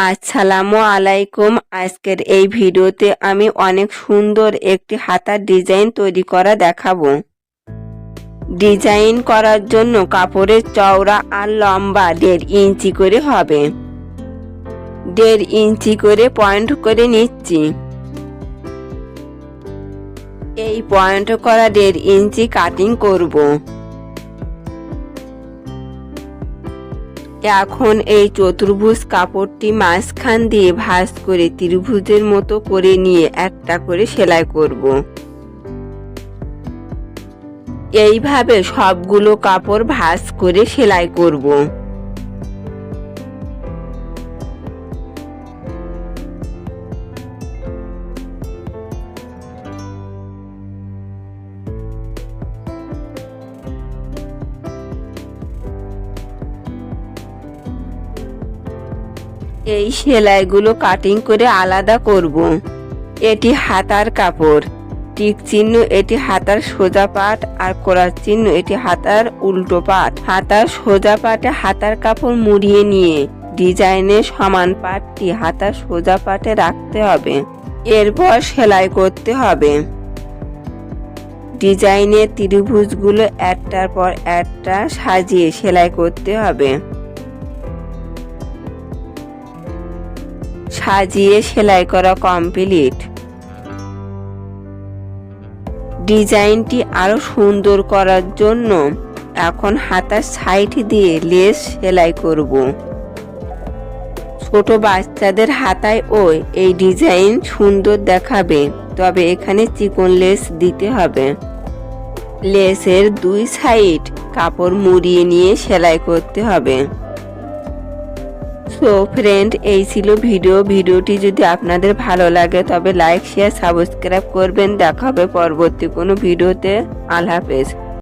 আসসালামু আলাইকুম। আজকের এই ভিডিওতে আমি অনেক সুন্দর একটি হাতার ডিজাইন তৈরি করা দেখাবো। ডিজাইন করার জন্য কাপড়ের চওড়া আর লম্বা 1.5 ইঞ্চি করে হবে। 1.5 ইঞ্চি করে পয়েন্ট করে নিচ্ছি। এই পয়েন্ট করা 1.5 ইঞ্চি কাটিং করব। এখন এই চতুর্ভুজ কাপড়টি মাঝখান দিয়ে ভাঁজ করে ত্রিভুজের মতো করে নিয়ে একটা করে সেলাই করব। এইভাবে সবগুলো কাপড় ভাঁজ করে সেলাই করব। এই সেলাইগুলো কাটিং করে আলাদা করব। এটি হাতার কাপড়, টিক চিহ্ন এটি হাতার সোজা পাট আর কোড়ার চিহ্ন এটি হাতার উল্টো পাট। হাতার সোজা পাটে হাতার কাপড় মুড়িয়ে নিয়ে ডিজাইনের সমান পাটটি হাতার সোজা পাটে রাখতে হবে। এরপর সেলাই করতে হবে। ডিজাইনের ত্রিভুজগুলো একটার পর একটা সাজিয়ে সেলাই করতে হবে। সাজিয়ে সেলাই করা কমপ্লিট। ডিজাইনটি আরো সুন্দর করার জন্য এখন হাতার সাইড দিয়ে লেস সেলাই করব। ছোট বাচ্চাদের হাতায় এই ডিজাইন সুন্দর দেখাবে, তবে এখানে চিকন লেস দিতে হবে। লেসের 2 সাইড কাপড় মুড়িয়ে নিয়ে সেলাই করতে হবে। সো ফ্রেন্ড, এই ছিল ভিডিওটি যদি আপনাদের ভালো লাগে তবে লাইক শেয়ার সাবস্ক্রাইব করবেন। দেখা হবে পরবর্তী কোনো ভিডিওতে। আল্লাহ হাফেজ।